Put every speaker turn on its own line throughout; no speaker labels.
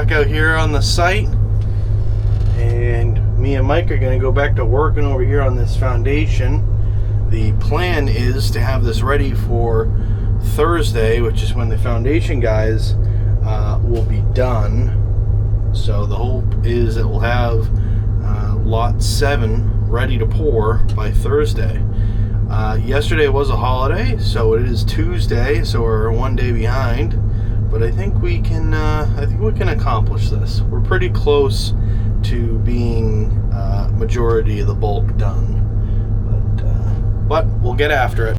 back out here on the site, and me and Mike are going to go back to working over here on this foundation. The plan is to have this ready for Thursday, which is when the foundation guys will be done. So the hope is that we'll have lot 7 ready to pour by Thursday. Yesterday was a holiday, so it is Tuesday, so we're one day behind. But I think we can accomplish this. We're pretty close to being majority of the bulk done, but we'll get after it.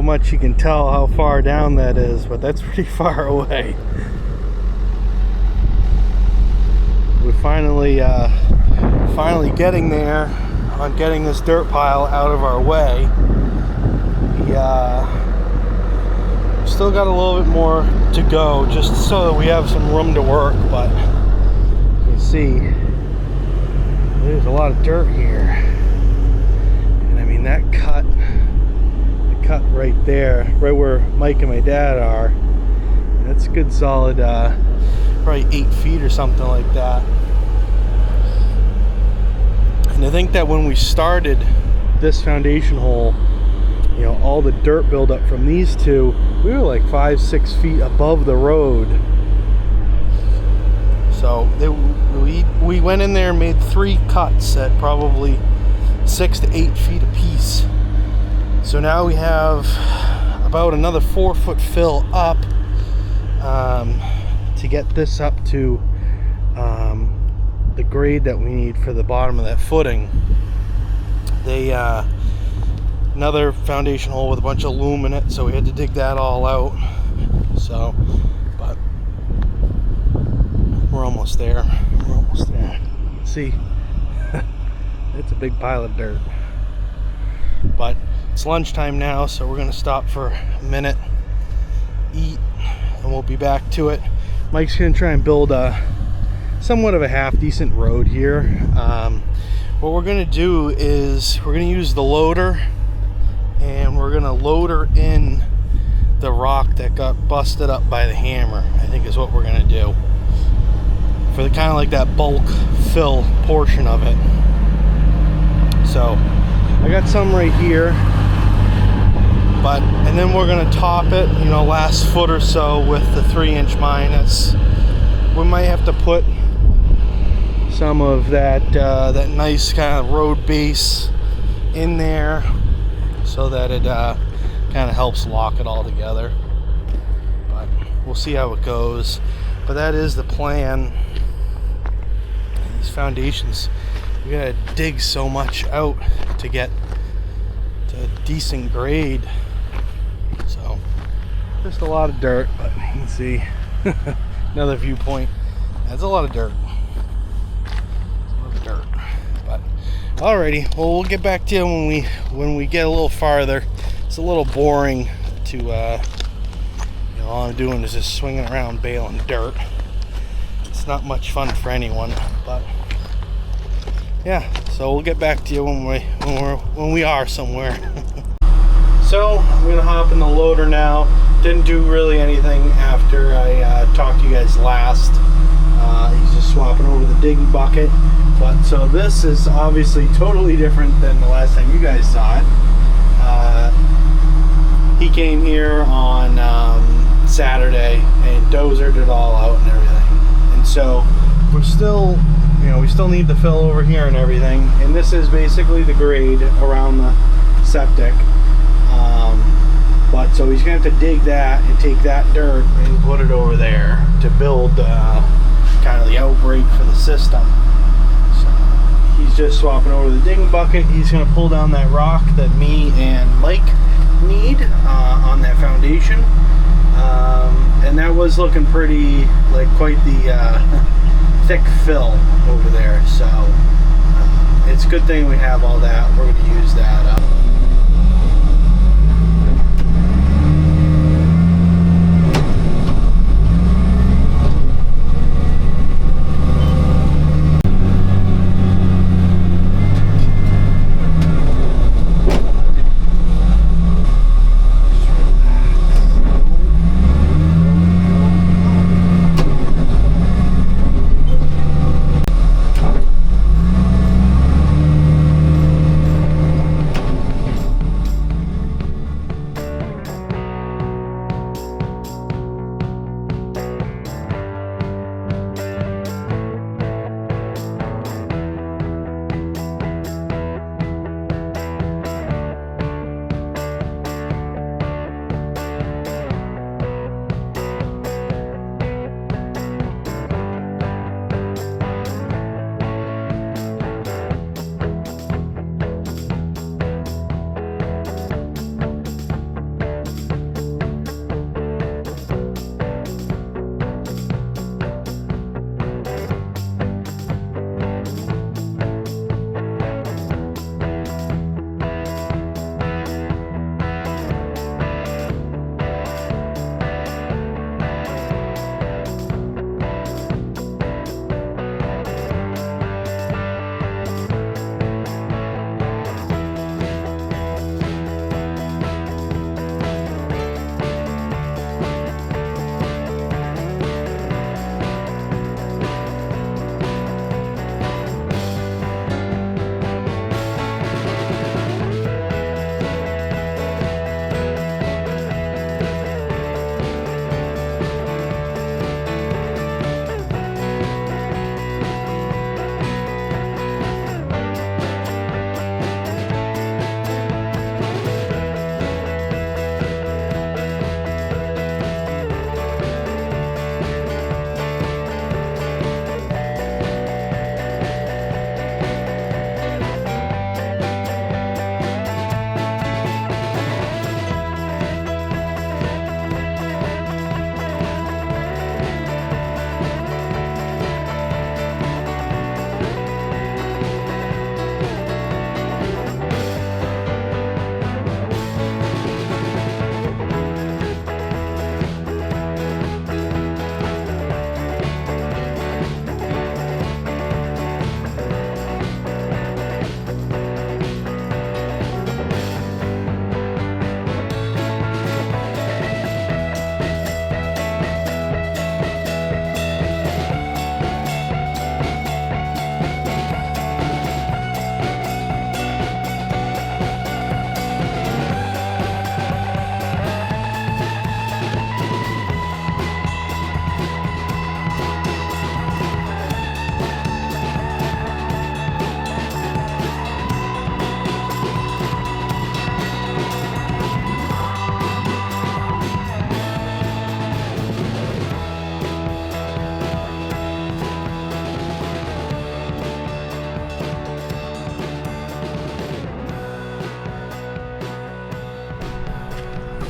Much you can tell how far down that is, but that's pretty far away. We're finally getting there on getting this dirt pile out of our way. We still got a little bit more to go just so that we have some room to work, but you see there's a lot of dirt here, and I mean that cut right there, right where Mike and my dad are, that's a good solid probably 8 feet or something like that. And I think that when we started this foundation hole, you know, all the dirt buildup from these two, we were like 5-6 feet above the road. So we went in there and made 3 cuts at probably 6 to 8 feet apiece. So now we have about another 4-foot fill up to get this up to the grade that we need for the bottom of that footing. They another foundation hole with a bunch of loom in it, so we had to dig that all out. So, but we're almost there. We're almost there. See, it's a big pile of dirt. But it's lunchtime now, so we're gonna stop for a minute, eat, and we'll be back to it. Mike's gonna try and build a somewhat of a half decent road here. What we're gonna do is we're gonna use the loader, and we're gonna loader in the rock that got busted up by the hammer, I think is what we're gonna do for the kind of like that bulk fill portion of it. So I got some right here, and then we're gonna top it, you know, last foot or so with the 3-inch minus. We might have to put some of that that nice kind of road base in there so that it kind of helps lock it all together. But we'll see how it goes. But that is the plan. These foundations, we gotta dig so much out to get to a decent grade. So just a lot of dirt, but you can see another viewpoint. That's a lot of dirt. But alrighty, well, we'll get back to you when we get a little farther. It's a little boring to you know, all I'm doing is just swinging around baling dirt. It's not much fun for anyone, but yeah, so we'll get back to you when we are somewhere. So I'm gonna hop in the loader now. Didn't do really anything after I talked to you guys last. He's just swapping over the digging bucket. But so this is obviously totally different than the last time you guys saw it. He came here on Saturday and dozered it all out and everything. And so we're still, you know, we still need to fill over here and everything. And this is basically the grade around the septic. But so he's gonna have to dig that and take that dirt and put it over there to build kind of the outbreak for the system. So he's just swapping over the digging bucket. He's gonna pull down that rock that me and Mike need on that foundation. And that was looking pretty, like, quite the thick fill over there. So it's a good thing we have all that. We're gonna use that up.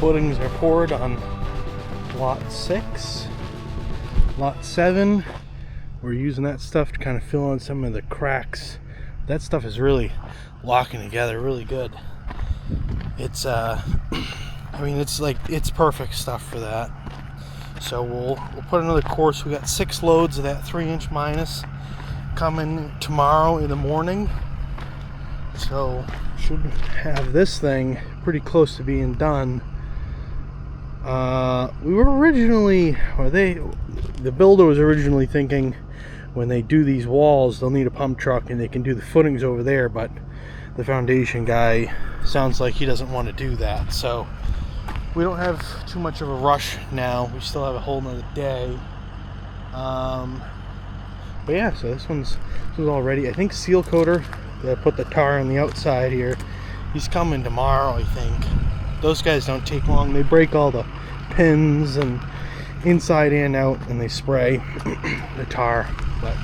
footings are poured on lot 6. Lot 7, we're using that stuff to kind of fill in some of the cracks. That stuff is really locking together really good. It's I mean, it's perfect stuff for that. So we'll put another course. We got 6 loads of that 3-inch minus coming tomorrow in the morning. So should have this thing pretty close to being done. We were originally, or the builder was originally thinking when they do these walls they'll need a pump truck and they can do the footings over there, but the foundation guy sounds like he doesn't want to do that. So we don't have too much of a rush now. We still have a whole nother day. But yeah, so this one's all ready. I think seal coater that put the tar on the outside here, he's coming tomorrow, I think. Those guys don't take long. They break all the pins and inside and out, and they spray the tar. But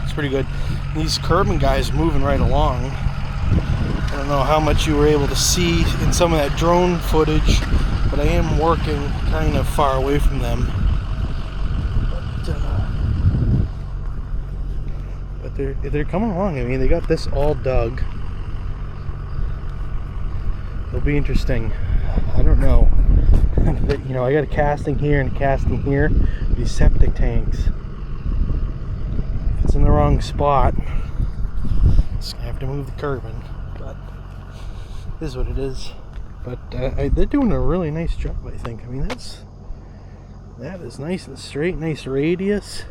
it's pretty good. These curbing guys moving right along. I don't know how much you were able to see in some of that drone footage, but I am working kind of far away from them. But they're coming along. I mean, they got this all dug. It'll be interesting. I don't know. You know, I got a casting here and a casting here. These septic tanks. If it's in the wrong spot, it's gonna have to move the curbing. But this is what it is. But they're doing a really nice job, I think. I mean, that is nice and straight, nice radius.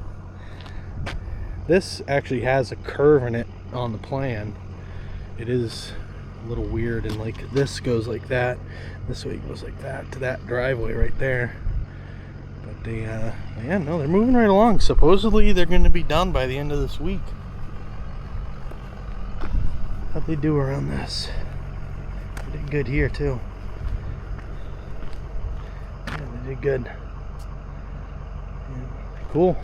This actually has a curve in it on the plan. It is a little weird, and like this goes like that, this way goes like that to that driveway right there. But they yeah, no, they're moving right along. Supposedly they're going to be done by the end of this week. How'd they do around this? They did good here too. Yeah, they did good. Yeah. Cool.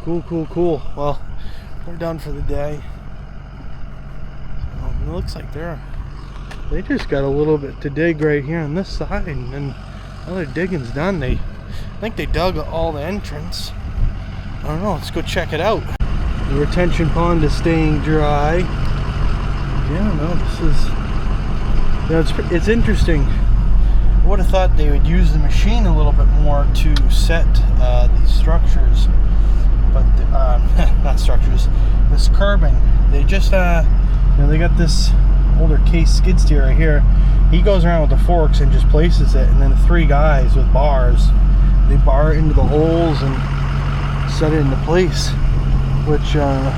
Cool. Well, we're done for the day. It looks like they just got a little bit to dig right here on this side, and then all their digging's done. I think they dug all the entrance. I don't know, let's go check it out. The retention pond is staying dry. Yeah, no, this is, it's interesting. I would have thought they would use the machine a little bit more to set these structures, but not structures, this curbing. They just you know, they got this older case skid steer right here. He goes around with the forks and just places it, and then the 3 guys with bars, they bar it into the holes and set it into place, which I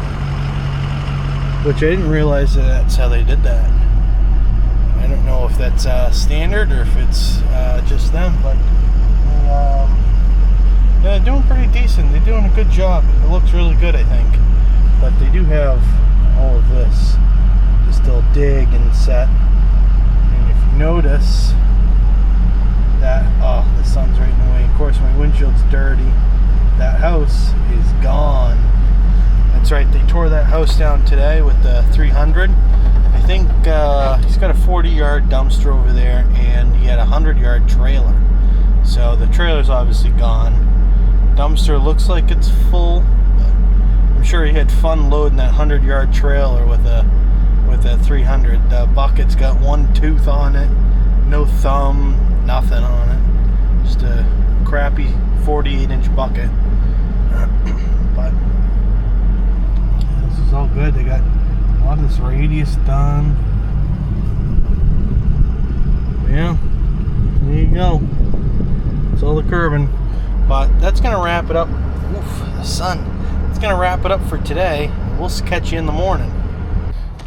didn't realize that's how they did that. I don't know if that's standard or if it's just them, but yeah, they're doing pretty decent. They're doing a good job. It looks really good, I think. But they do have all of this to still dig and set. And if you notice that, oh, the sun's right in the way. Of course, my windshield's dirty. That house is gone. That's right, they tore that house down today with the 300. I think he's got a 40-yard dumpster over there, and he had a 100-yard trailer. So the trailer's obviously gone. Dumpster looks like it's full. I'm sure he had fun loading that 100-yard trailer with a 300. The bucket's got 1 tooth on it, no thumb, nothing on it. Just a crappy 48-inch bucket. But this is all good. They got a lot of this radius done. Yeah, there you go. It's all the curbing. But that's gonna wrap it up. Oof, the sun. It's gonna wrap it up for today. We'll catch you in the morning.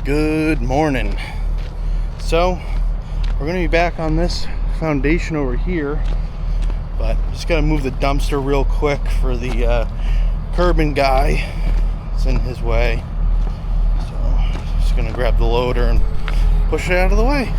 Good morning. So we're gonna be back on this foundation over here, but just gotta move the dumpster real quick for the curbing guy. It's in his way, so just gonna grab the loader and push it out of the way.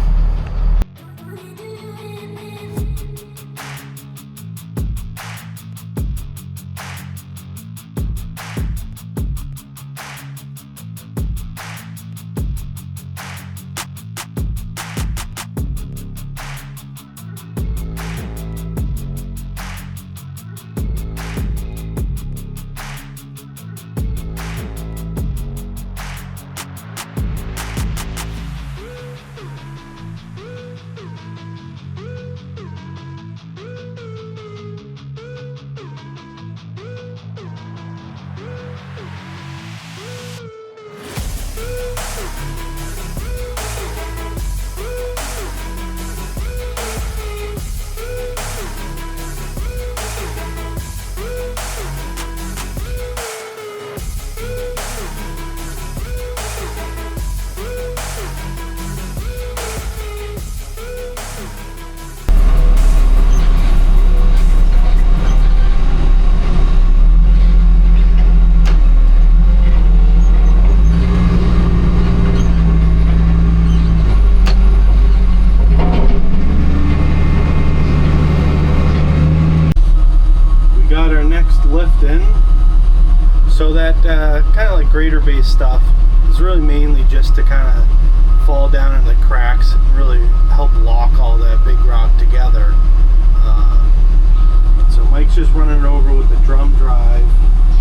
grader based stuff is really mainly just to kind of fall down in the cracks and really help lock all that big rock together. So Mike's just running it over with the drum drive,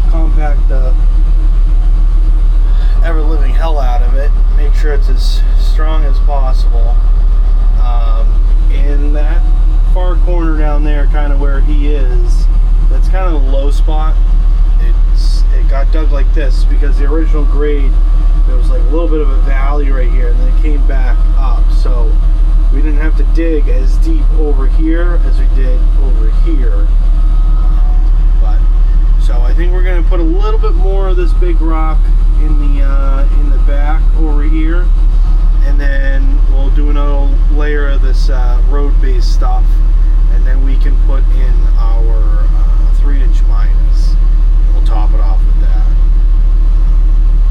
compact the ever-living hell out of it, make sure it's as strong as possible. In that far corner down there, kind of where he is, that's kind of the low spot. It got dug like this because the original grade, there was like a little bit of a valley right here, and then it came back up. So we didn't have to dig as deep over here as we did over here. So I think we're going to put a little bit more of this big rock in the back over here, and then we'll do another layer of this road-based stuff, and then we can put in our 3-inch minus, and we'll top it off with that.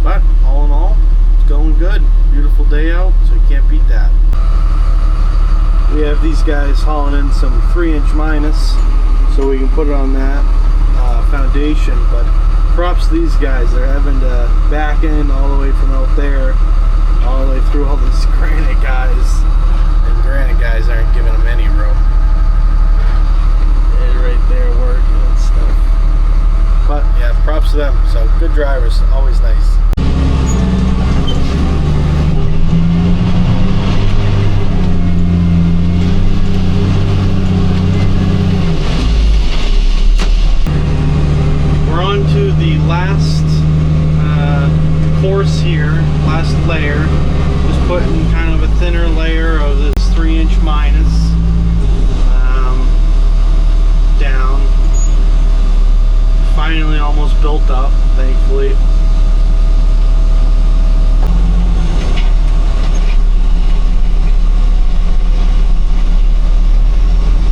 But all in all, it's going good. Beautiful day out, so you can't beat that. We have these guys hauling in some 3-inch minus, so we can put it on that foundation. But props to these guys. They're having to back in all the way from out there all the way through all these granite guys, and granite guys aren't giving them any room. They're right there working and stuff. But yeah, props to them. So good drivers, always nice. We're on to the last course here, last layer. Just putting kind of a thinner layer of this 3-inch minus down. Finally almost built up, thankfully.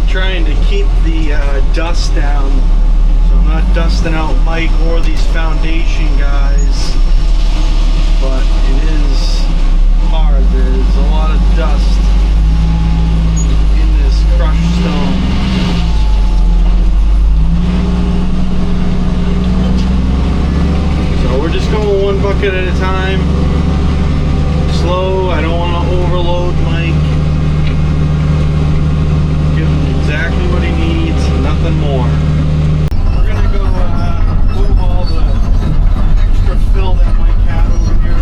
Trying to keep the dust down, so I'm not dusting out Mike or these foundation guys, but it is hard. There's a lot of dust in this crushed stone. So we're just going one bucket at a time, slow. I don't want to overload Mike. Give him exactly what he needs, nothing more. We're gonna go move all the extra fill that Mike had over here.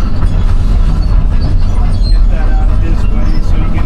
Get that out of his way so he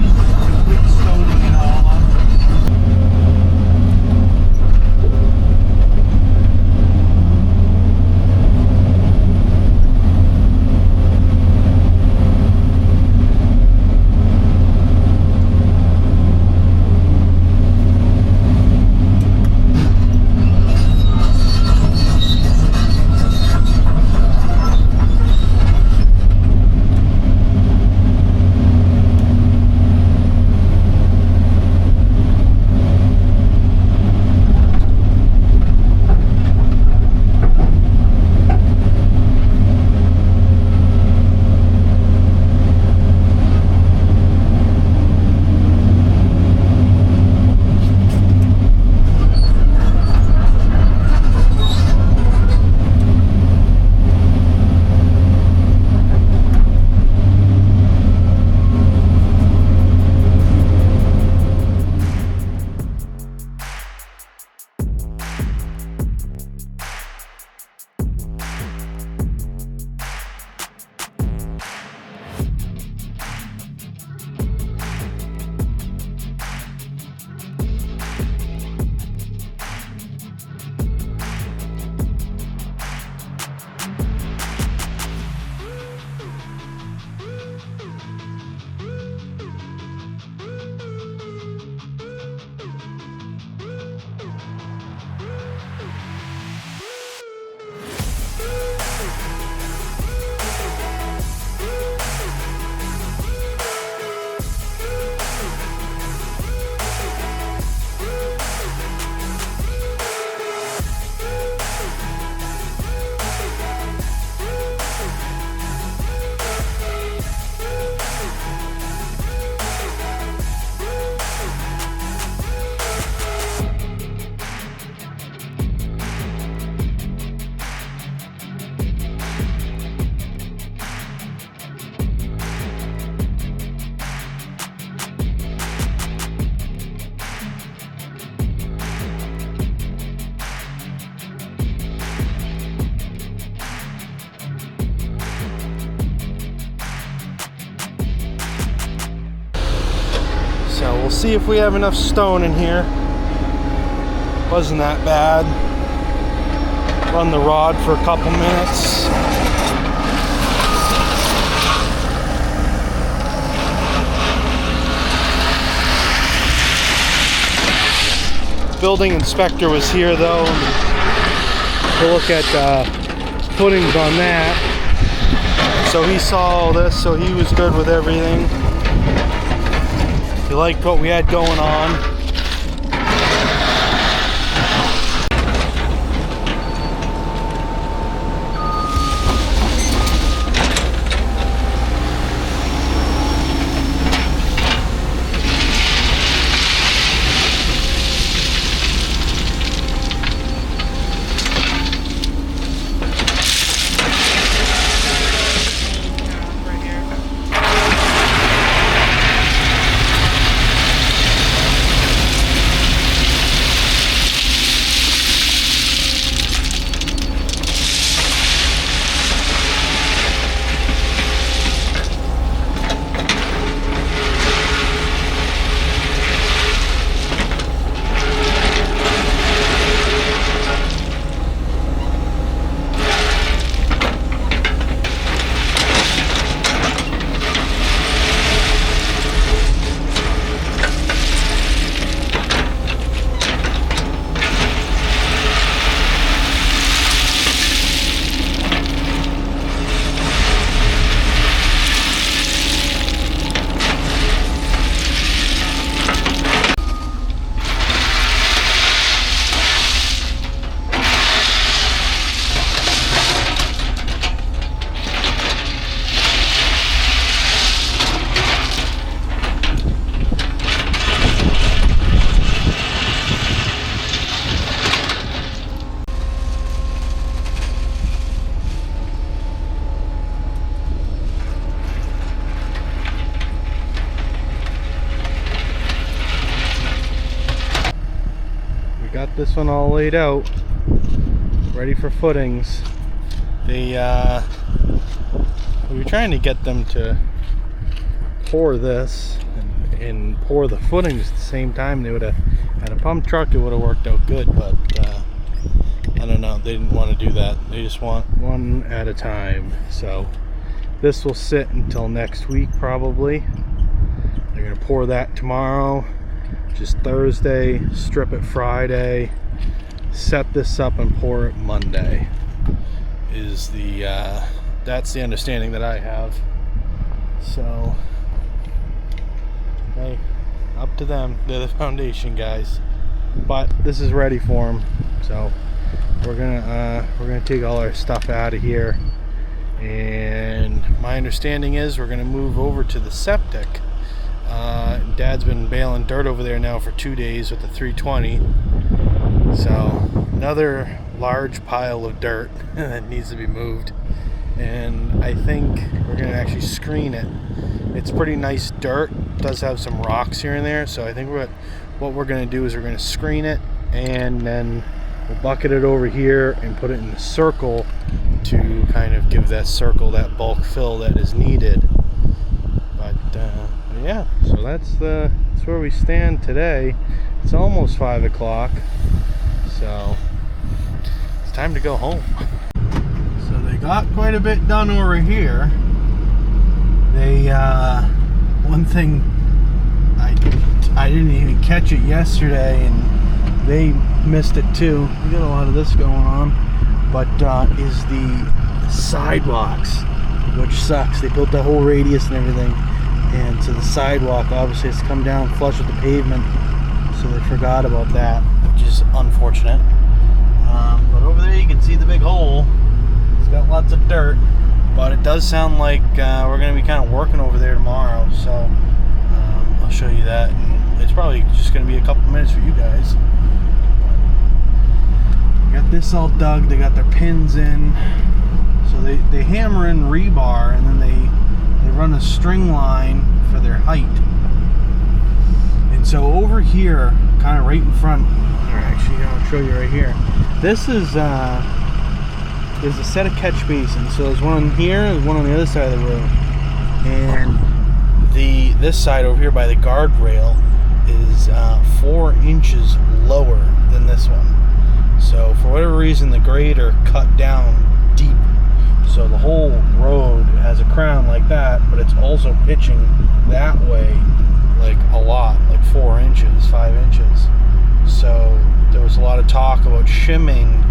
So we'll see if we have enough stone in here. Wasn't that bad. Run the rod for a couple minutes. Building inspector was here though to look at footings on that. So he saw all this, so he was good with everything. He liked what we had going on. Got this one all laid out, ready for footings. We were trying to get them to pour this and pour the footings at the same time. They would have had a pump truck, it would have worked out good, but I don't know, they didn't want to do that. They just want one at a time. So this will sit until next week probably. They're gonna pour that tomorrow, just Thursday, strip it Friday, set this up and pour it Monday is the that's the understanding that I have. So hey, up to them. They're the foundation guys, but this is ready for them. So we're gonna take all our stuff out of here, and my understanding is we're gonna move over to the septic. Dad's been baling dirt over there now for 2 days with the 320. So another large pile of dirt that needs to be moved, and I think we're gonna actually screen it. It's pretty nice dirt, it does have some rocks here and there, so I think what we're gonna do is we're gonna screen it, and then we'll bucket it over here and put it in a circle to kind of give that circle that bulk fill that is needed. But yeah, so that's where we stand today. It's almost 5 o'clock, so it's time to go home. So they got quite a bit done over here. They one thing I didn't even catch it yesterday, and they missed it too. We got a lot of this going on, but is the sidewalks, which sucks. They built the whole radius and everything, and so the sidewalk obviously has come down flush with the pavement, so they forgot about that, which is unfortunate. But over there you can see the big hole. It's got lots of dirt, but it does sound like we're going to be kind of working over there tomorrow, so I'll show you that, and it's probably just going to be a couple minutes for you guys. Got this all dug, they got their pins in, so they hammer in rebar, and then they run a string line for their height. And so over here, kind of right in front, or actually I'll show you right here, this is there's a set of catch basins. So there's one here, there's one on the other side of the road, and this side over here by the guardrail is 4 inches lower than this one. So for whatever reason, the grader cut down deep. So the whole road has a crown like that, but it's also pitching that way like a lot, like 4 inches, 5 inches. So there was a lot of talk about shimming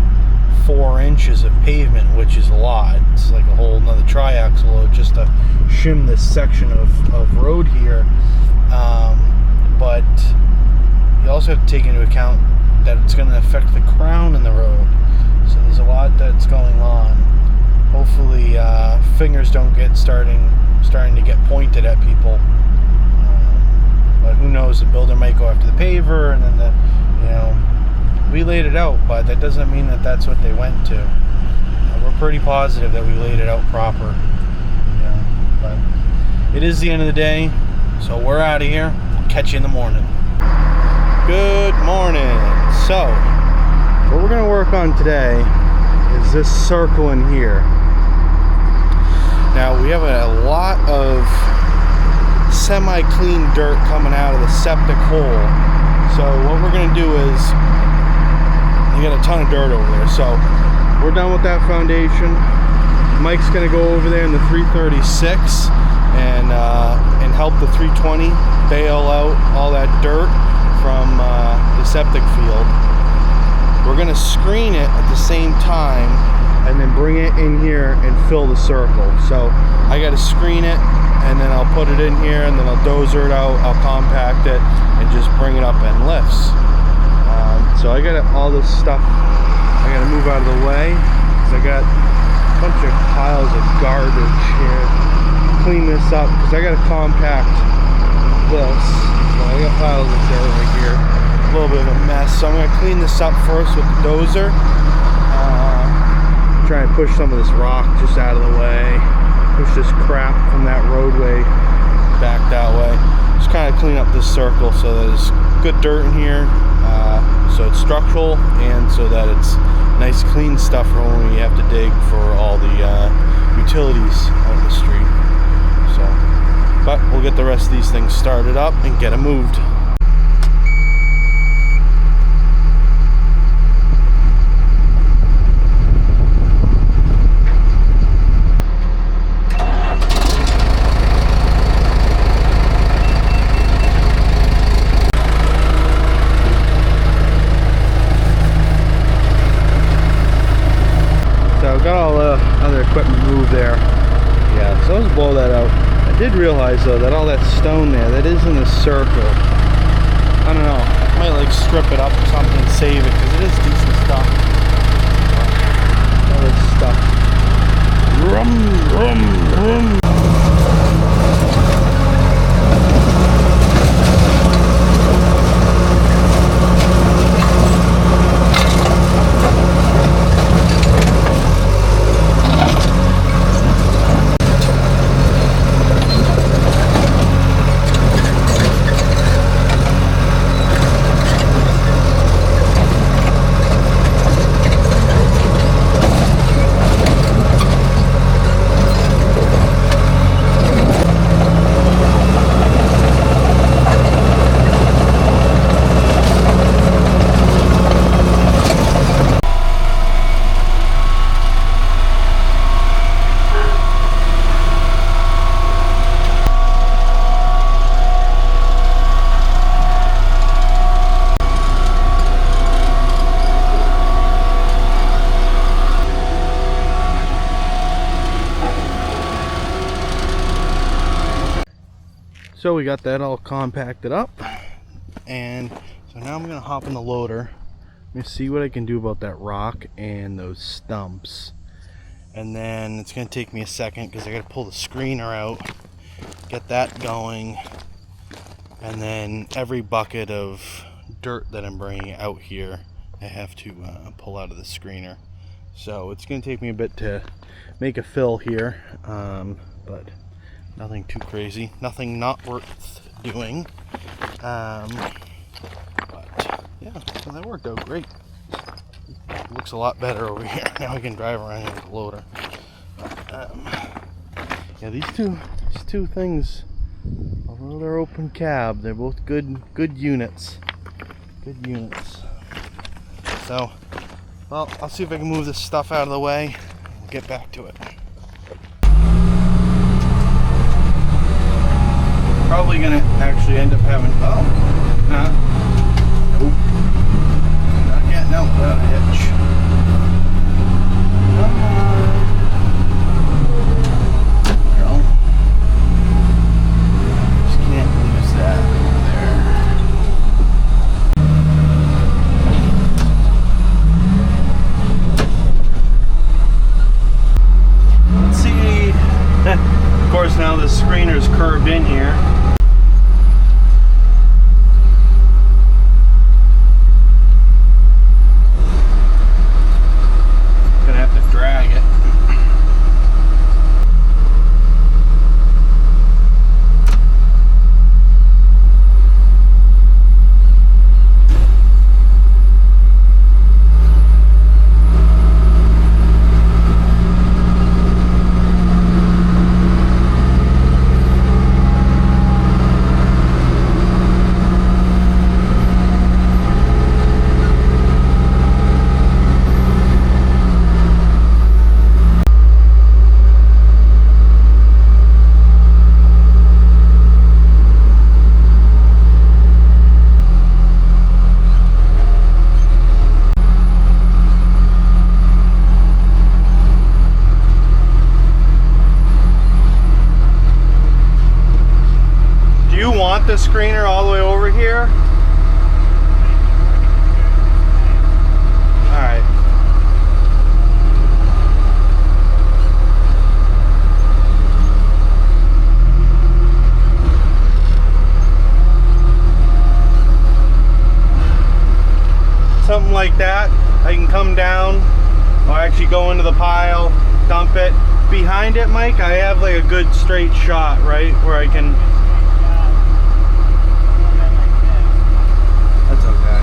4 inches of pavement, which is a lot. It's like a whole another triaxle load just to shim this section of road here. But you also have to take into account that it's going to affect the crown in the road. So there's a lot that's going on. Hopefully fingers don't get starting to get pointed at people. But who knows, the builder might go after the paver, and then we laid it out, but that doesn't mean that that's what they went to. We're pretty positive that we laid it out proper. But it is the end of the day, so we're out of here. Catch you in the morning. Good morning. So what we're going to work on today is this circle in here. Now we have a lot of semi-clean dirt coming out of the septic hole. So what we're going to do is, you got a ton of dirt over there. So we're done with that foundation. Mike's going to go over there in the 336 and help the 320 bail out all that dirt from the septic field. We're going to screen it at the same time and then bring it in here and fill the circle. So I got to screen it, and then I'll put it in here, and then I'll dozer it out, I'll compact it, and just bring it up in lifts. So I got all this stuff I got to move out of the way, because I got a bunch of piles of garbage here. Clean this up, because I got to compact this. So I got piles of dirt right here. A little bit of a mess. So I'm going to clean this up first with the dozer. Try and push some of this rock just out of the way. Push this crap from that roadway back that way. Just kind of clean up this circle so that there's good dirt in here, so it's structural, and so that it's nice clean stuff for when we have to dig for all the utilities on the street. So, but we'll get the rest of these things started up and get them moved. Got all the other equipment moved there. Yeah, so let's blow that out. I did realize though that all that stone there, that is in a circle. I don't know, I might like strip it up or something and save it, because it is decent stuff. All this stuff. Rum, rum, rum. So we got that all compacted up, and so now I'm gonna hop in the loader. Let me see what I can do about that rock and those stumps, and then it's gonna take me a second because I gotta pull the screener out, get that going, and then every bucket of dirt that I'm bringing out here I have to pull out of the screener. So it's gonna take me a bit to make a fill here, but nothing too crazy, nothing not worth doing. But yeah, so that worked out great. It looks a lot better over here. Now we can drive around here with the loader. But, yeah, these two things Well, they're open cab. They're both good units. Good units. So, well, I'll see if I can move this stuff out of the way. We'll get back to it. Probably gonna actually end up having, nope. Not getting out without a hitch. Now the screener's curved in here. Gonna have to drag it. The screener all the way over here. All right. Something like that. I can come down. I'll actually go into the pile, dump it. Behind it, Mike, I have like a good straight shot, right, where I can. That's okay.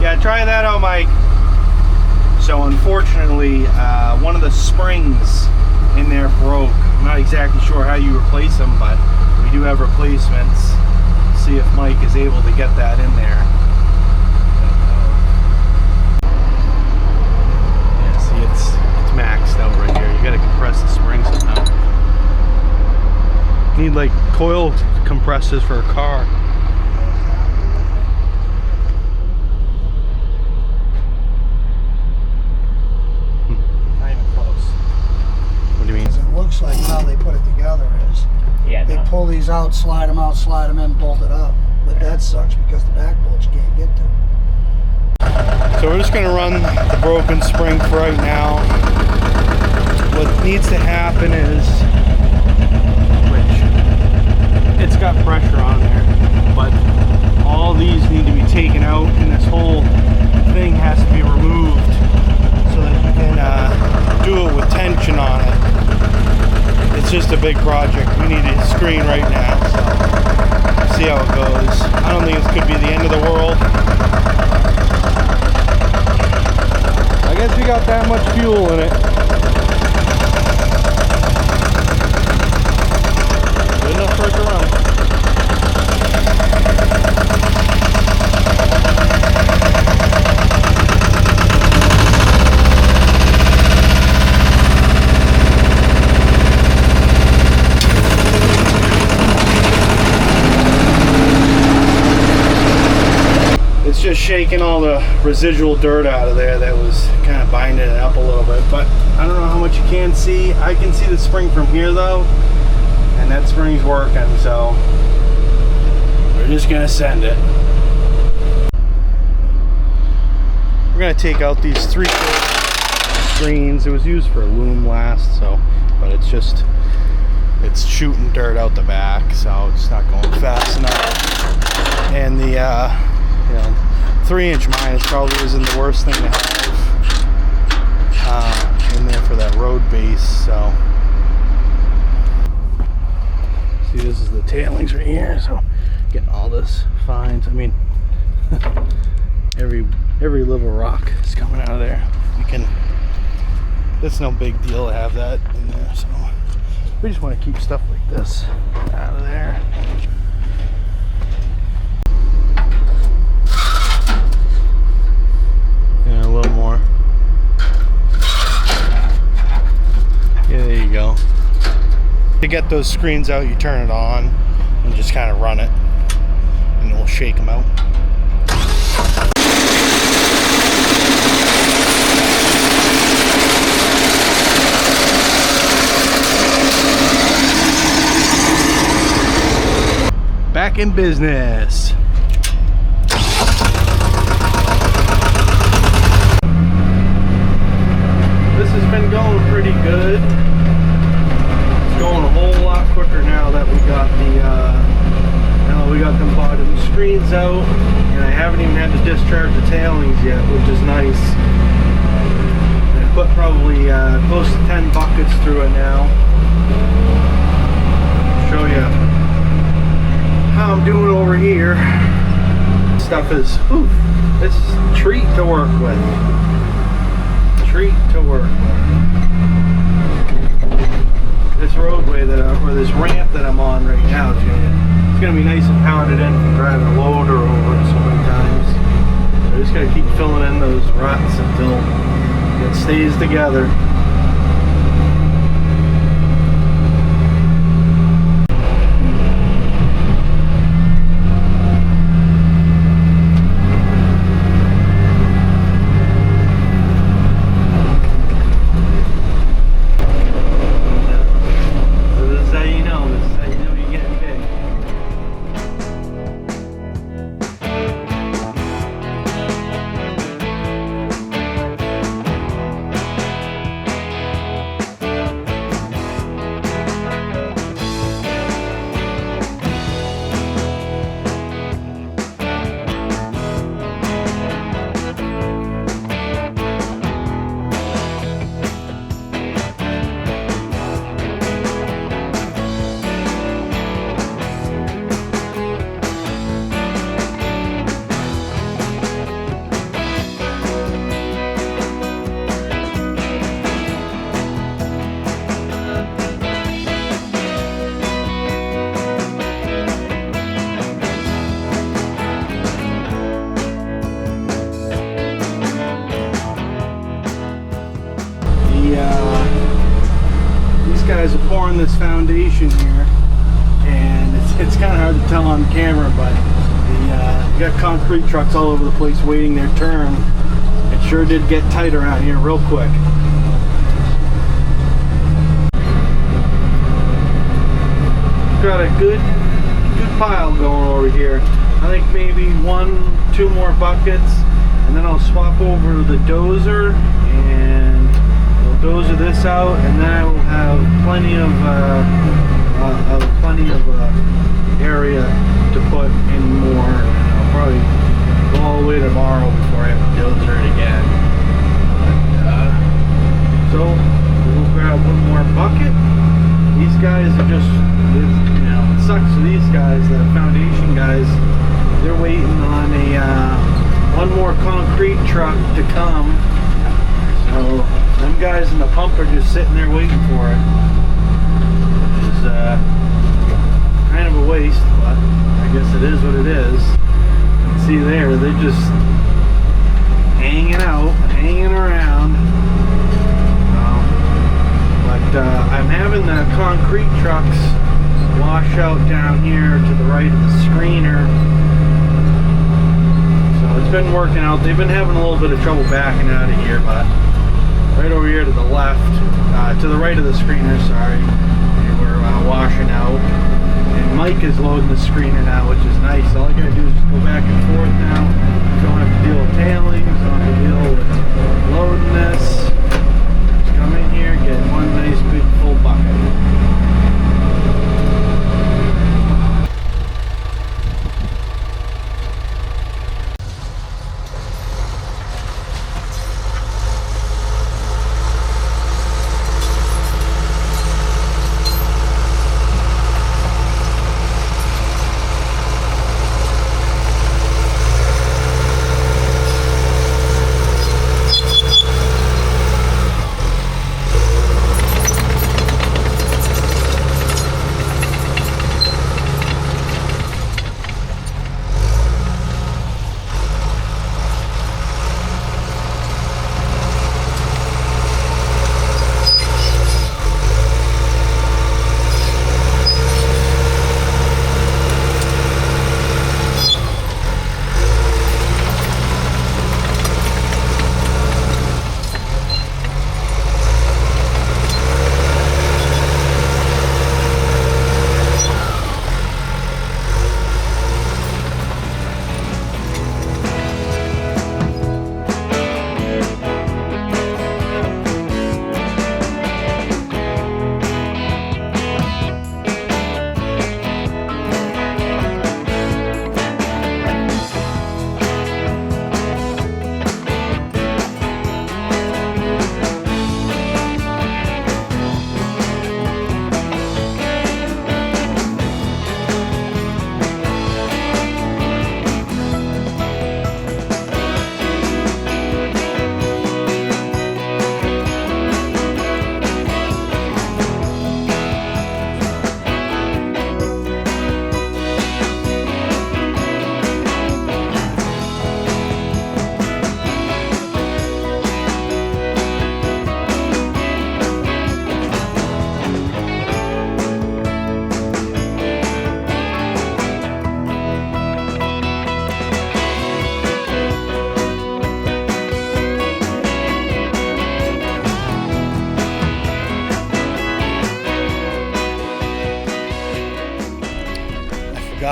Yeah, try that out, Mike. So unfortunately, one of the springs in there broke. I'm not exactly sure how you replace them, but we do have replacements. See if Mike is able to get that in there. It's maxed out right here. You gotta compress the spring somehow. Need like coil compressors for a car.
Not even close.
What do you mean?
It looks like how they put it together is they pull these out, slide them in, bolt it up. But that sucks because the back bolt you can't get to.
So we're just going to run the broken spring for right now. What needs to happen is, it's got pressure on there, but all these need to be taken out and this whole thing has to be removed so that you can do it with tension on it. It's just a big project. We need a screen right now, so see how it goes. I don't think it could be the end of the world. I guess we got that much fuel in it. Good enough for it to run. It's just shaking all the residual dirt out of there that was kind of binding it up a little bit, but I don't know how much you can see. I can see the spring from here though, and that spring's working, so we're just gonna send it. We're gonna take out these 3/4 screens. It was used for a loom last, so, but it's shooting dirt out the back, so it's not going fast enough. And the 3-inch minus probably isn't the worst thing to have in there for that road base. So see, this is the tailings right here, so getting all this fines. I mean, every little rock is coming out of there. It's no big deal to have that in there, so we just want to keep stuff like this out of there. Yeah, a little more. Yeah, there you go. To get those screens out, you turn it on and just kind of run it, and it will shake them out. Back in business. This has been going pretty good. It's going a whole lot quicker now that we got them bottom screens out, and I haven't even had to discharge the tailings yet, which is nice. I put probably close to 10 buckets through it now. Show you how I'm doing over here. Stuff is, whew, it's a treat to work with. Treat to work with. This roadway or this ramp that I'm on right now is gonna be nice and pounded in from driving a loader over it so many times. So I just gotta keep filling in those ruts until it stays together. Guys are pouring this foundation here, and it's kind of hard to tell on camera, but you got concrete trucks all over the place waiting their turn. It sure did get tight around here real quick. Got a good pile going over here. I think maybe 1-2 more buckets, and then I'll swap over the dozer and dozer this out, and then I will have plenty of area to put in more. And I'll probably go all the way tomorrow before I have to dozer it again. But, so we'll grab one more bucket. These guys are just, it sucks for these guys, the foundation guys. They're waiting on one more concrete truck to come. So them guys in the pump are just sitting there waiting for it, which is kind of a waste, but I guess it is what it is. You can see there, they're just hanging out, hanging around. But I'm having the concrete trucks wash out down here to the right of the screener. So it's been working out. They've been having a little bit of trouble backing out of here, but right over here to the left, to the right of the screener, sorry, they were washing out. And Mike is loading the screener now, which is nice. All I gotta do is just go back and forth now. Don't have to deal with tailings, don't have to deal with loading this. Just come in here, get one nice big full bucket.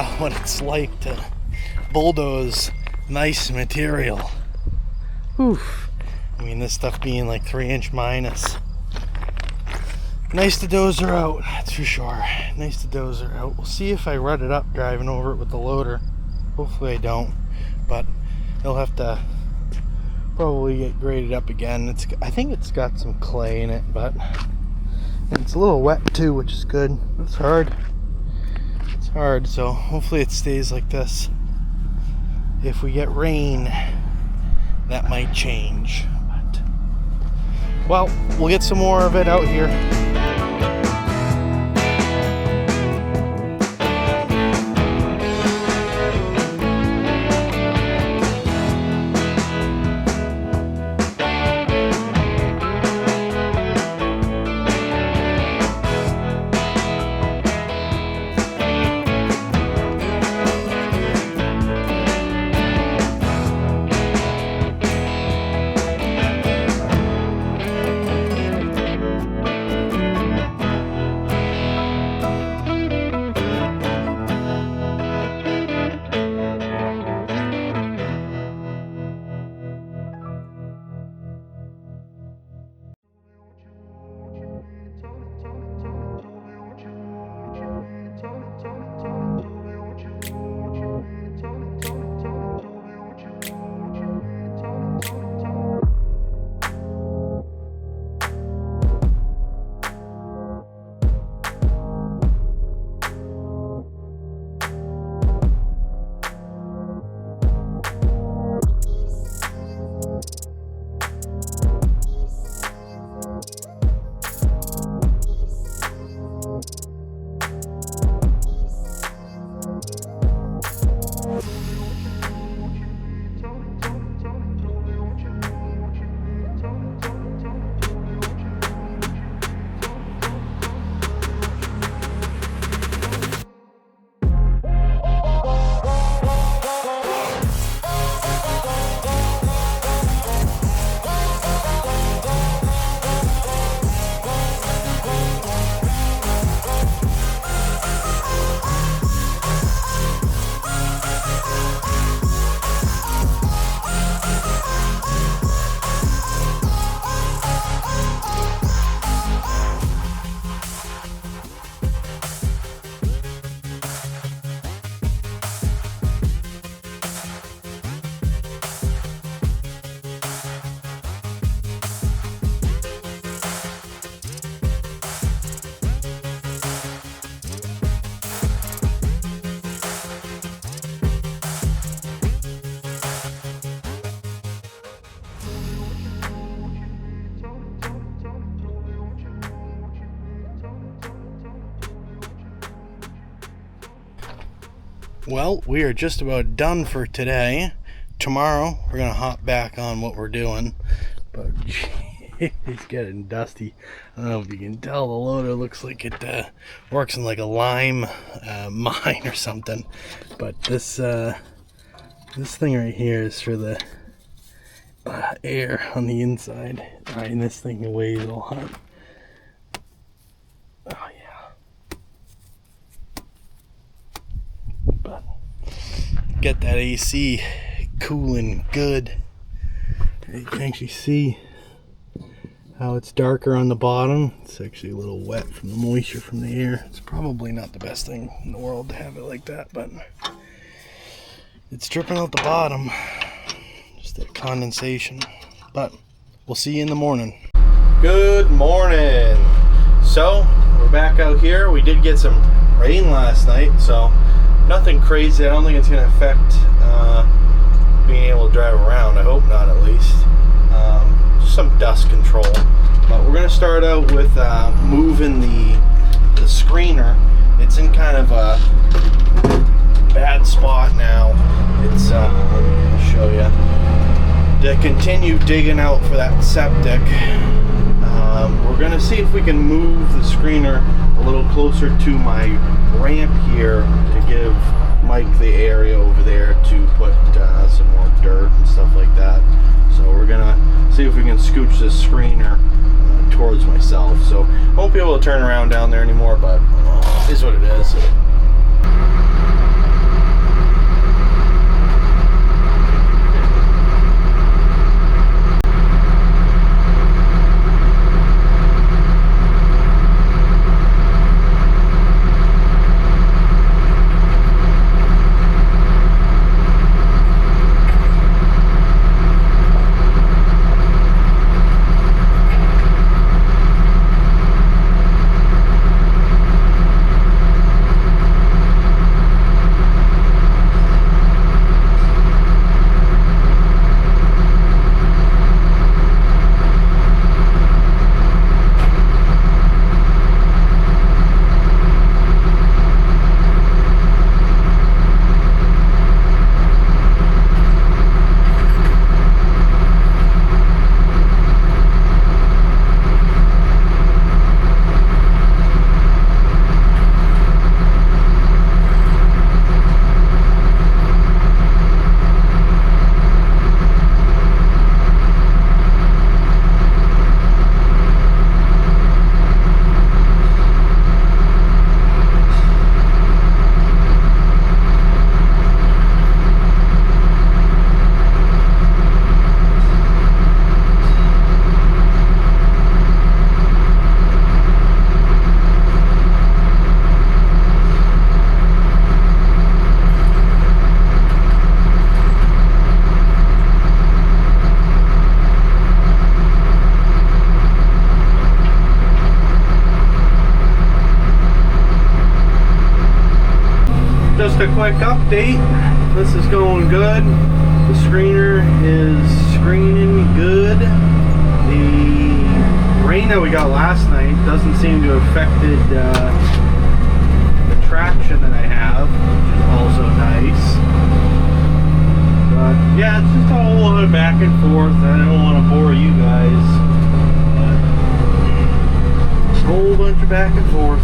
out what it's like to bulldoze nice material. Whew. I mean, this stuff being like 3-inch minus. Nice to doze her out, that's for sure. Nice to doze her out. We'll see if I rut it up driving over it with the loader. Hopefully I don't, but it'll have to probably get graded up again. I think it's got some clay in it, but it's a little wet too, which is good. It's hard. It's hard, so hopefully it stays like this. If we get rain, that might change. But, well, we'll get some more of it out here. Well, we are just about done for today. Tomorrow, we're going to hop back on what we're doing. But it's getting dusty. I don't know if you can tell, the loader looks like it works in like a lime mine or something. But this thing right here is for the air on the inside. Alright, and this thing weighs a lot. Oh yeah. But get that AC cooling good. You can actually see how it's darker on the bottom. It's actually a little wet from the moisture from the air. It's probably not the best thing in the world to have it like that, but it's dripping out the bottom. Just that condensation. But we'll see you in the morning. Good morning. So we're back out here. We did get some rain last night, so nothing crazy. I don't think it's going to affect being able to drive around. I hope not, at least. Just some dust control. But we're going to start out with moving the screener. It's in kind of a bad spot now. It's I'll show you. To continue digging out for that septic, we're going to see if we can move the screener a little closer to my ramp here to give Mike the area over there to put some more dirt and stuff like that. So we're going to see if we can scooch this screener towards myself. So I won't be able to turn around down there anymore, but it is what it is. just a quick update. This is going good. The screener is screening good. The rain that we got last night doesn't seem to have affected the traction that I have, which is also nice. But yeah, it's just a whole lot of back and forth. I don't want to bore you guys, but just a whole bunch of back and forth.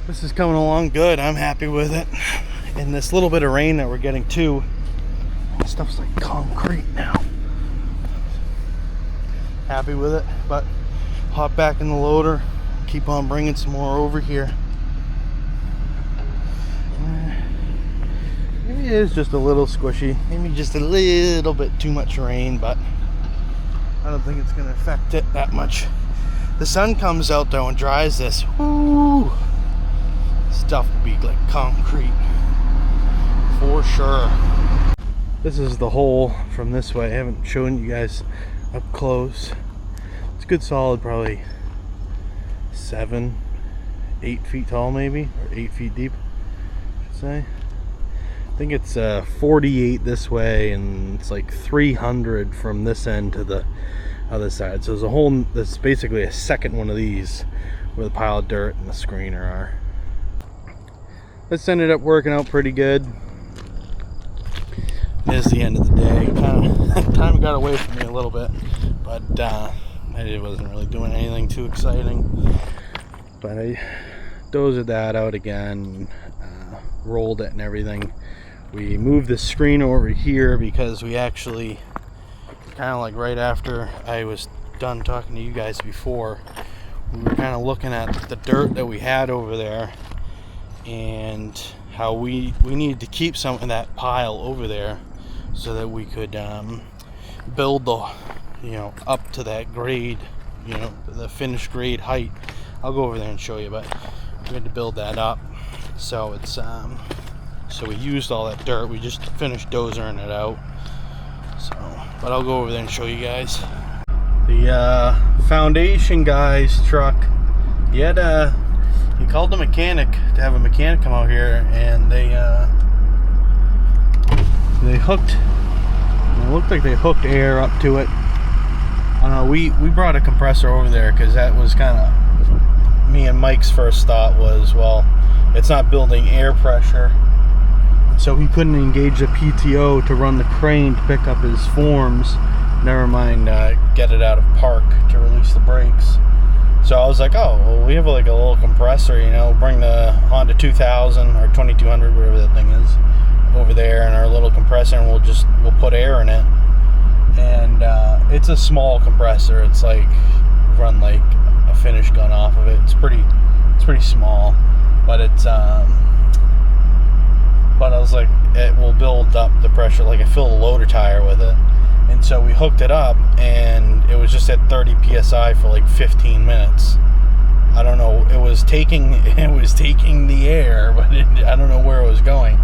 This is coming along good. I'm happy with it. And this little bit of rain that we're getting too, stuff's like concrete now. Happy with it, but hop back in the loader, keep on bringing some more over here. Maybe it is just a little squishy, maybe just a little bit too much rain, but I don't think it's going to affect it that much. The sun comes out though and dries this. Woo! stuff will be like concrete for sure. This is the hole from this way. I haven't shown you guys up close. It's a good solid, probably 7-8 feet tall, maybe, or 8 feet deep, I should say. I think it's 48 this way, and it's like 300 from this end to the other side. So there's a hole that's basically a second one of these where the pile of dirt and the screener are. This ended up working out pretty good. It is the end of the day. Time got away from me a little bit, but it wasn't really doing anything too exciting. But I dozed that out again, rolled it and everything. We moved the screen over here because we actually, kind of like right after I was done talking to you guys before, we were kind of looking at the dirt that we had over there and how we needed to keep some of that pile over there so that we could build the, up to that grade, the finished grade height. I'll go over there and show you, but we had to build that up. So it's so we used all that dirt. We just finished dozering it out. So, but I'll go over there and show you guys. The foundation guy's truck, he called the mechanic to have a mechanic come out here, and they hooked, it looked like they hooked air up to it. We brought a compressor over there because that was kind of me and Mike's first thought was, well, it's not building air pressure, so he couldn't engage the PTO to run the crane to pick up his forms, never mind get it out of park to release the brakes. So I was like, oh, well, we have like a little compressor, bring the Honda 2000 or 2200, whatever that thing is, over there in our little compressor, and we'll put air in it. And it's a small compressor. It's like run like a finish gun off of it. It's pretty small, but it's but I was like, it will build up the pressure. Like I filled a loader tire with it, and so we hooked it up, and it was just at 30 psi for like 15 minutes. I don't know. It was taking the air, but I don't know where it was going.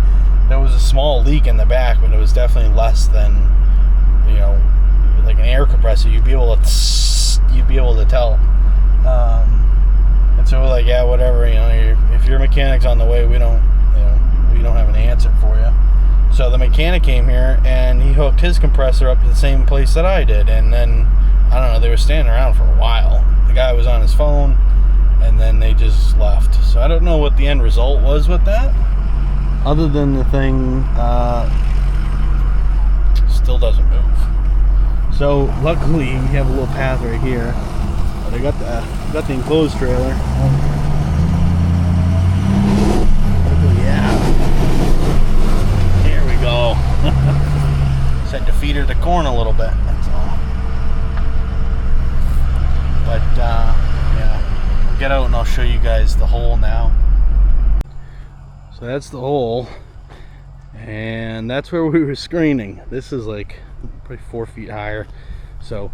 There was a small leak in the back, but it was definitely less than, like an air compressor. You'd be able to tell. And so we're like, yeah, whatever. If your mechanic's on the way, we don't have an answer for you. So the mechanic came here and he hooked his compressor up to the same place that I did. And then I don't know, they were standing around for a while. The guy was on his phone, and then they just left. So I don't know what the end result was with that, other than the thing still doesn't move. So luckily we have a little path right here, but I got the enclosed trailer. Yeah, there we go. Just had to feed her the corn a little bit, that's all. But yeah, I'll get out and I'll show you guys the hole now. So that's the hole, and that's where we were screening. This is like probably 4 feet higher, so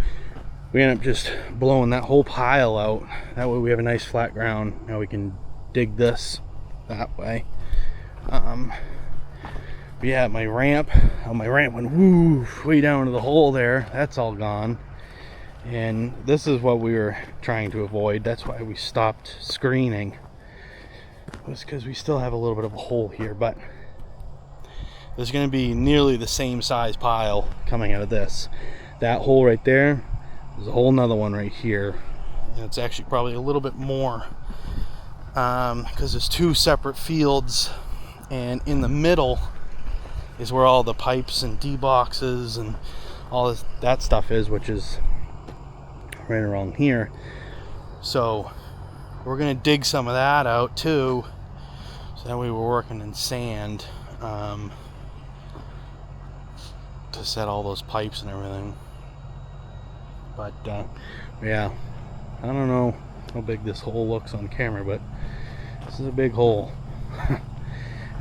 we end up just blowing that whole pile out. That way we have a nice flat ground. Now we can dig this that way. Yeah, my ramp went way down to the hole there. That's all gone, and this is what we were trying to avoid. That's why we stopped screening, was because we still have a little bit of a hole here, but there's going to be nearly the same size pile coming out of this. That hole right there, there's a whole nother one right here, and it's actually probably a little bit more, because there's two separate fields, and in the middle is where all the pipes and D-boxes and all that stuff is, which is right around here. So we're gonna dig some of that out too, so that way we're working in sand to set all those pipes and everything. But yeah, I don't know how big this hole looks on camera, but this is a big hole. And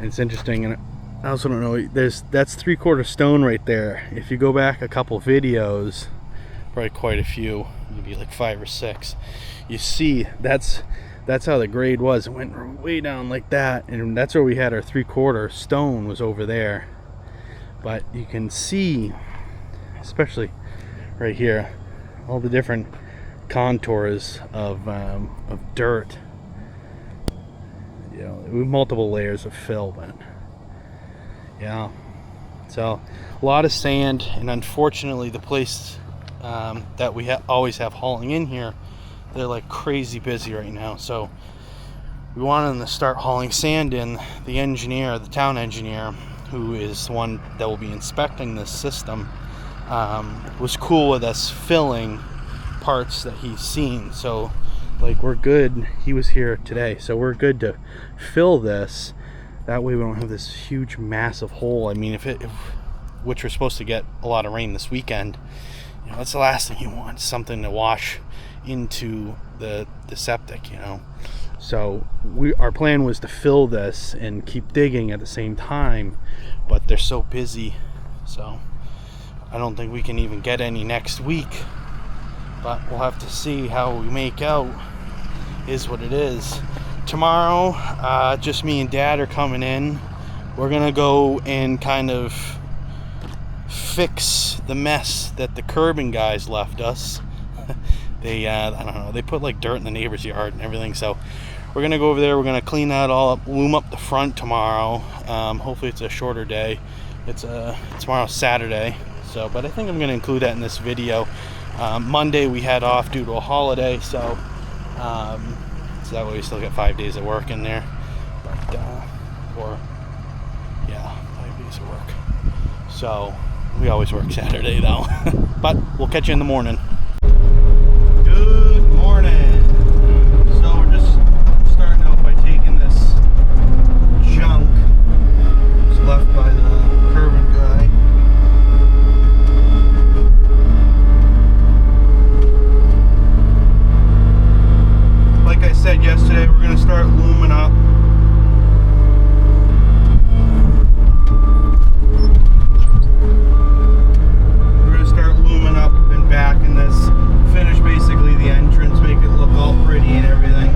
it's interesting, and I also don't know, that's 3/4 stone right there. If you go back a couple videos, probably quite a few, maybe like 5 or 6, you see that's that's how the grade was. It went way down like that, and that's where we had our 3/4 stone was over there. But you can see, especially right here, all the different contours of dirt. You know, with multiple layers of fill, but yeah. So a lot of sand, and unfortunately the place that we always have hauling in here, they're like crazy busy right now. So we wanted them to start hauling sand in. The engineer, the town engineer, who is the one that will be inspecting this system, was cool with us filling parts that he's seen. So like we're good. He was here today, so we're good to fill this. That way we don't have this huge massive hole. I mean, which we're supposed to get a lot of rain this weekend, you know, that's the last thing you want, something to wash into the septic, you know. So our plan was to fill this and keep digging at the same time, but they're so busy, so I don't think we can even get any next week. But we'll have to see how we make out. Is what it is. Tomorrow, just me and Dad are coming in. We're gonna go and kind of fix the mess that the curbing guys left us. They, I don't know, they put like dirt in the neighbor's yard and everything. So we're gonna go over there. We're gonna clean that all up, loom up the front tomorrow. Hopefully it's a shorter day. Tomorrow's Saturday. So, but I think I'm gonna include that in this video. Monday we had off due to a holiday, so that way we still get 5 days of work in there. But 5 days of work. So we always work Saturday though. But we'll catch you in the morning. Good morning. So we're just starting out by taking this junk that's left by the curbing guy. Like I said yesterday, we're going to start looming up. We're going to start looming up and back in this, finish basically the entrance, make it look all pretty and everything.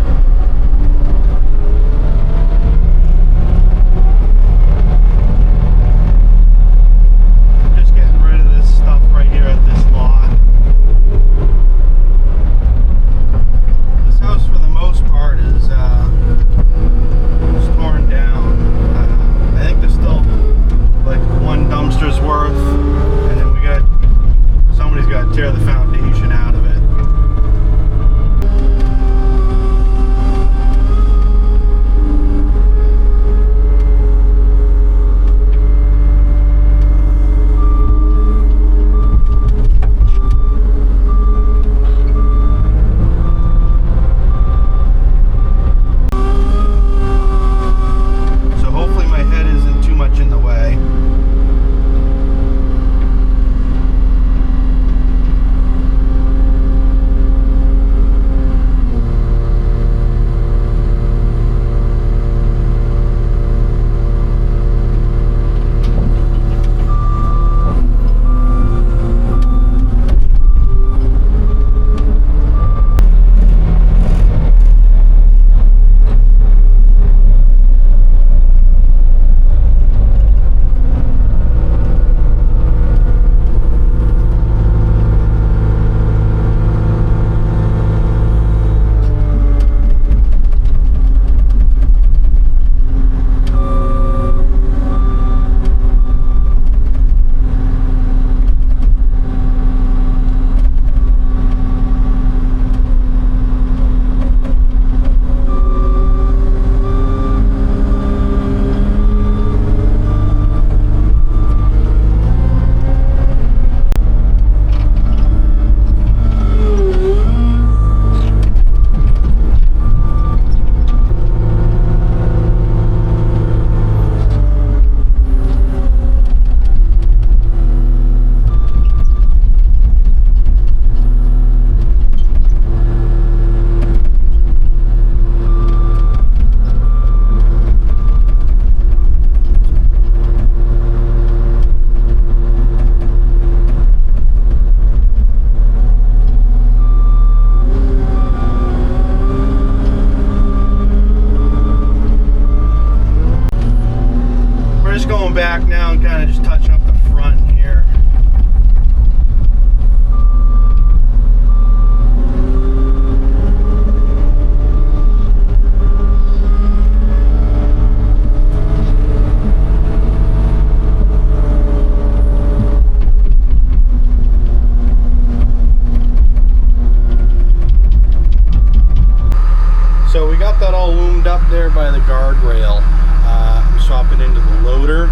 guardrail. I'm swapping into the loader.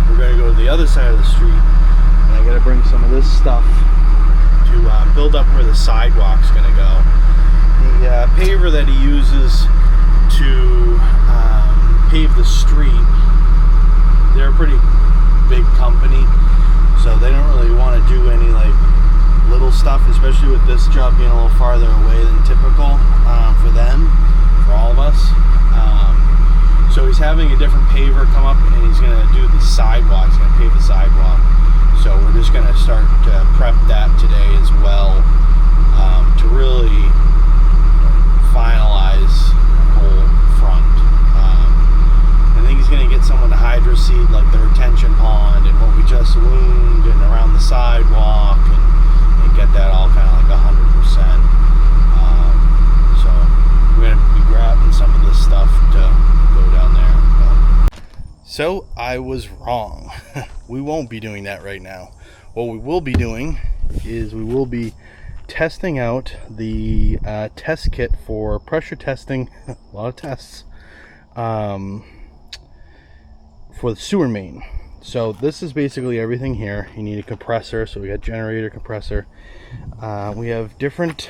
We're going to go to the other side of the street, and I got to bring some of this stuff to build up where the sidewalk's going to go. The paver that he uses to pave the street, they're a pretty big company, so they don't really want to do any like little stuff, especially with this job being a little farther away than typical for them, for all of us. So he's having a different paver come up, and he's going to do the sidewalk. He's going to pave the sidewalk. So we're just going to start to prep that today as well, to really finalize the whole front. I think he's going to get someone to hydro seed like the retention pond and what we just loomed and around the sidewalk, and get that all kind of like 100%. So we're going to be grabbing some of this stuff to go down there. So I was wrong. We won't be doing that right now. What we will be doing is we will be testing out the test kit for pressure testing, a lot of tests, for the sewer main. So this is basically everything here. You need a compressor, so we got generator, compressor. We have different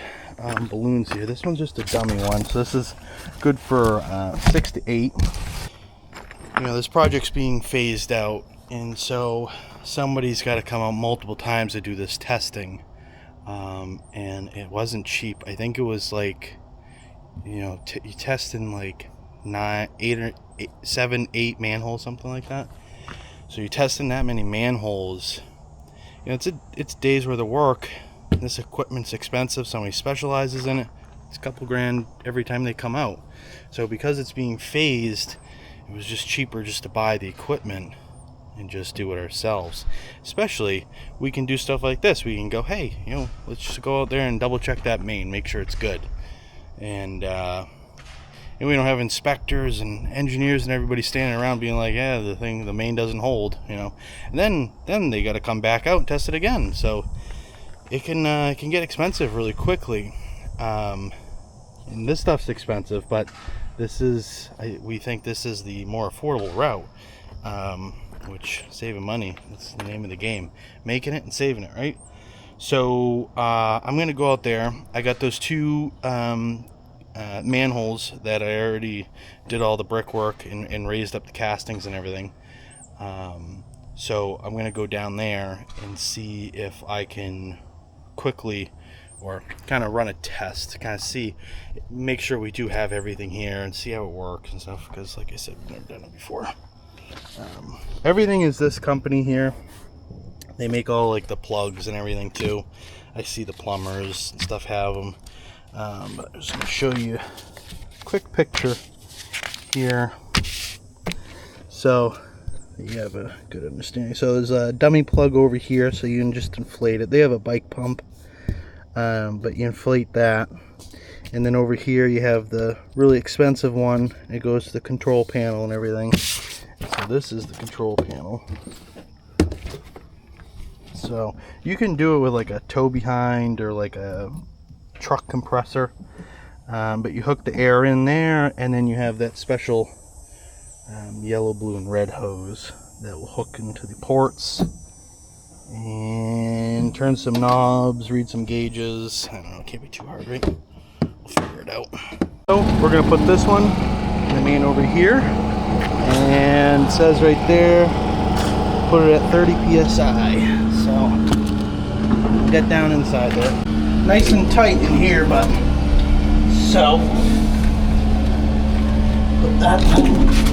balloons here. This one's just a dummy one, so this is good for 6 to 8. You know, this project's being phased out, and so somebody's got to come out multiple times to do this testing, and it wasn't cheap. I think it was like, you know, you test in like 7, 8 manholes, something like that. So you're testing that many manholes. You know, it's days worth of work. This equipment's expensive. Somebody specializes in it. It's a couple grand every time they come out. So because it's being phased, it was just cheaper just to buy the equipment and just do it ourselves. Especially, we can do stuff like this. We can go, hey, you know, let's just go out there and double check that main, make sure it's good. And we don't have inspectors and engineers and everybody standing around being like, yeah, the main doesn't hold, you know. And then they got to come back out and test it again. So it can get expensive really quickly. And this stuff's expensive, but we think this is the more affordable route, which saving money, that's the name of the game, making it and saving it, right? So I'm gonna go out there. I got those 2 manholes that I already did all the brickwork and raised up the castings and everything. So I'm gonna go down there and see if I can quickly, or kind of run a test to kind of make sure we do have everything here and see how it works and stuff, because like I said, we've never done it before. Everything is this company here. They make all like the plugs and everything too. I see the plumbers and stuff have them. But I'm just going to show you a quick picture here so you have a good understanding. So there's a dummy plug over here, so you can just inflate it. They have a bike pump, but you inflate that. And then over here you have the really expensive one. It goes to the control panel and everything. So this is the control panel. So you can do it with like a tow behind or like a truck compressor, but you hook the air in there, and then you have that special yellow, blue, and red hose that will hook into the ports and turn some knobs, read some gauges. I don't know, it can't be too hard, right? We'll figure it out. So we're gonna put this one in the main over here, and it says right there, put it at 30 psi. So get down inside there. Nice and tight in here, but so put that down.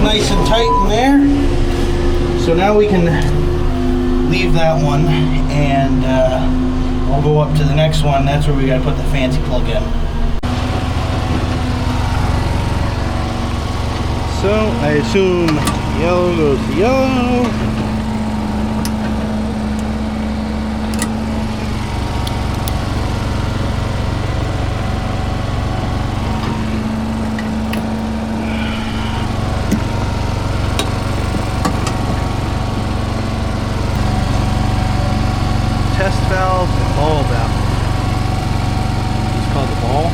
Nice and tight in there. So now we can leave that one and we'll go up to the next one. That's where we gotta put the fancy plug in. So I assume yellow goes to yellow. Test valve and ball valve. It's called the ball.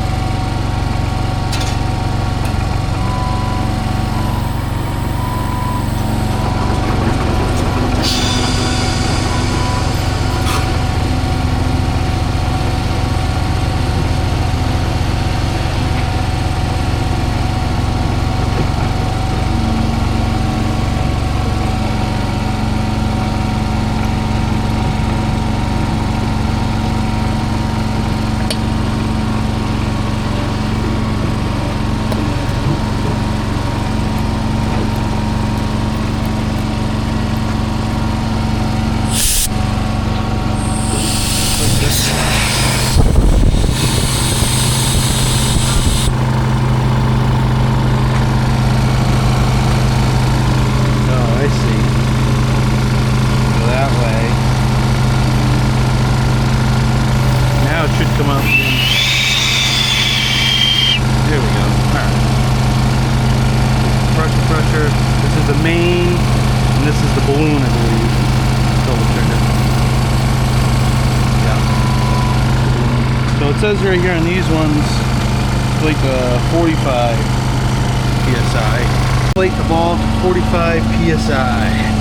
Come up. There we go. Alright. Pressure. This is the main, and this is the balloon, I believe. Double check it. Yeah. So it says right here on these ones, like 45 psi. Inflate the ball to 45 psi.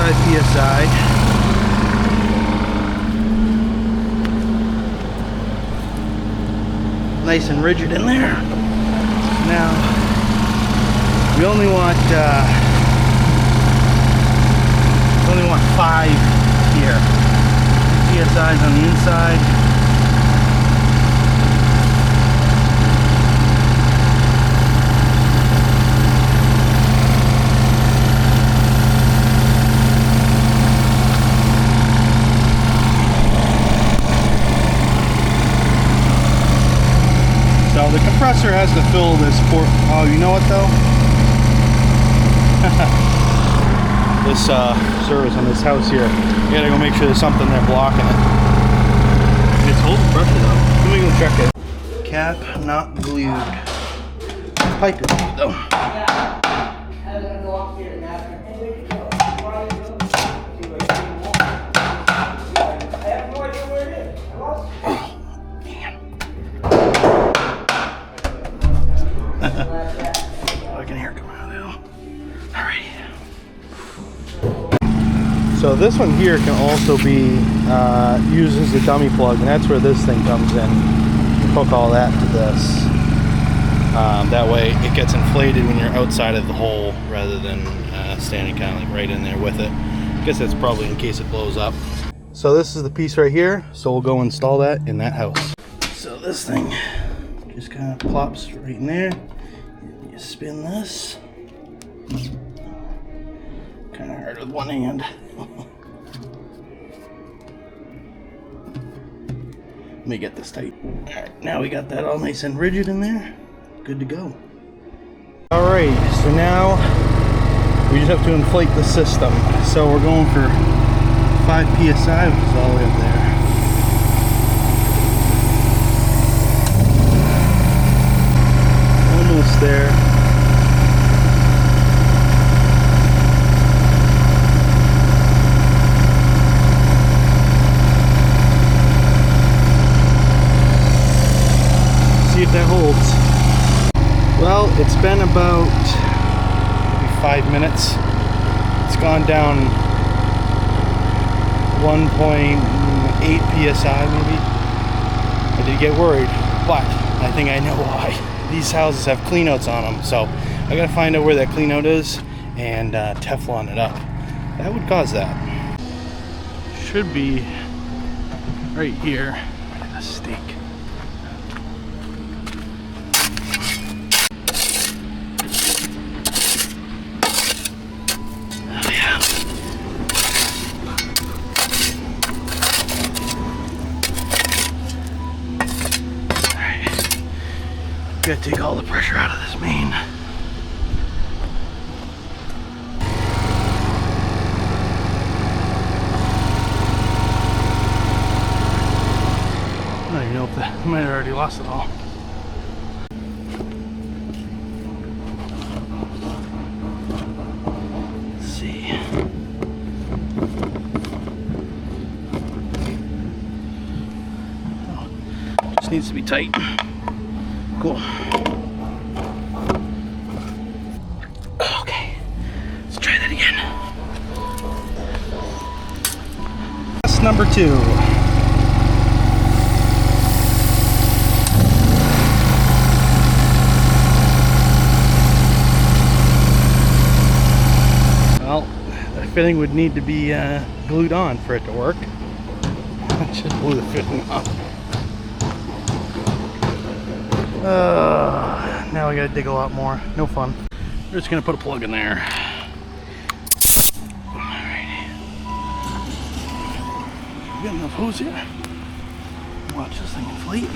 PSI. Nice and rigid in there. Now we only want 5 here. PSI's on the inside. So the compressor has to fill this port. Oh, you know what though? This service on this house here. You gotta go make sure there's something there blocking it. It's holding pressure though. Let me go check it. Cap not glued. Pipe is glued though. I can hear it come out now. Alright. So this one here can also be used as a dummy plug, and that's where this thing comes in. You hook all that to this. That way it gets inflated when you're outside of the hole rather than standing kind of like right in there with it. I guess that's probably in case it blows up. So this is the piece right here. So we'll go install that in that house. So this thing just kind of plops right in there. You spin this. Kind of hard with one hand. Let me get this tight. Alright, now we got that all nice and rigid in there. Good to go. Alright, so now we just have to inflate the system. So we're going for 5 psi, which is all the way up there. Almost there. See if that holds. Well, it's been about maybe 5 minutes. It's gone down 1.8 psi maybe. I did get worried, but I I think I know why. These houses have cleanouts on them, so I gotta find out where that cleanout is and Teflon it up. That would cause that. Should be right here. A stake. Oh yeah. Alright. Gotta take all the pressure out of this main. I don't even know if that, I might have already lost it all. Let's see. Oh, just needs to be tight. Cool. Okay, let's try that again. That's number 2. Well, that fitting would need to be glued on for it to work. I just blew the fitting off. Now we gotta dig a lot more. No fun. We're just gonna put a plug in there. Alrighty. We got enough hose here. Watch this thing inflate.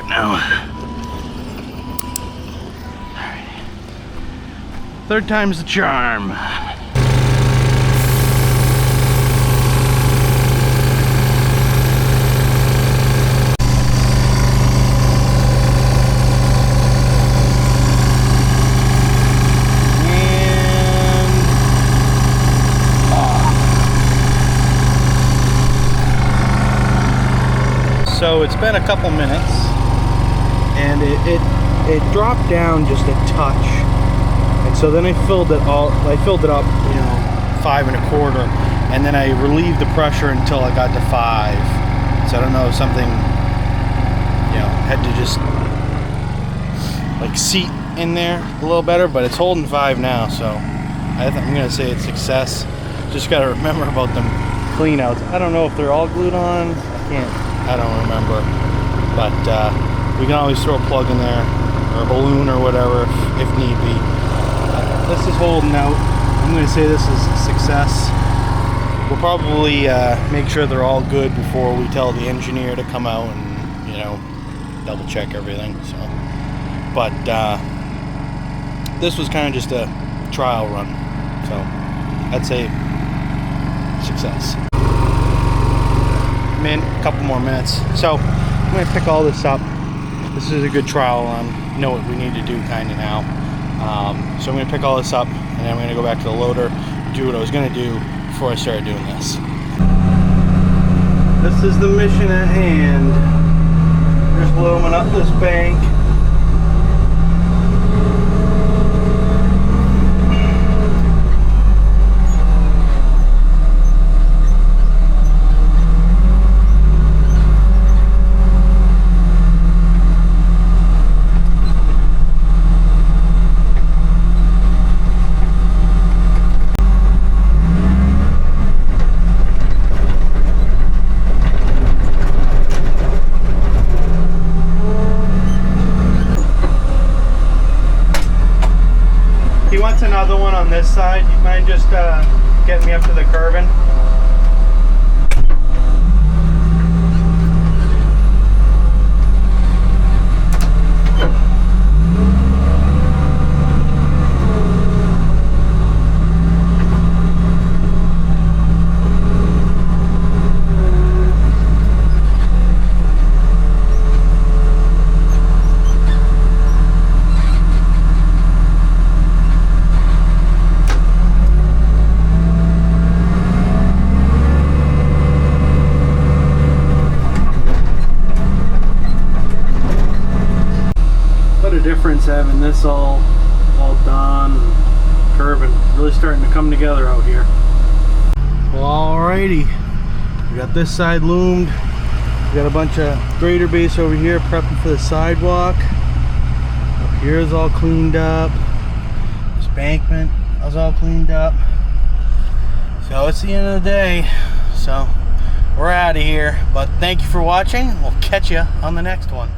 Now. Alrighty. Third time's the charm. So it's been a couple minutes. And it dropped down just a touch, and so then I filled it up, 5 1/4, and then I relieved the pressure until I got to 5. So I don't know, something, had to just like seat in there a little better, but it's holding 5 now, so I'm gonna say it's success. Just gotta remember about them cleanouts. I don't know if they're all glued on. I don't remember, but we can always throw a plug in there, or a balloon or whatever, if need be. This is holding out. I'm going to say this is a success. We'll probably make sure they're all good before we tell the engineer to come out and, double check everything. So, but this was kind of just a trial run. So, I'd say success. I'm in a couple more minutes. So, I'm going to pick all this up. This is a good trial run. Know what we need to do kind of now. So I'm going to pick all this up, and then I'm going to go back to the loader, do what I was going to do before I started doing this. This is the mission at hand. Just looming up this bank. Another one on this side. You mind just getting me up to the curbing? nice having this all done, curving, really starting to come together out here. Well, alrighty, we got this side loomed. We got a bunch of grader base over here prepping for the sidewalk. Up here is all cleaned up. This bankment is all cleaned up. So it's the end of the day. So we're out of here. But thank you for watching. We'll catch you on the next one.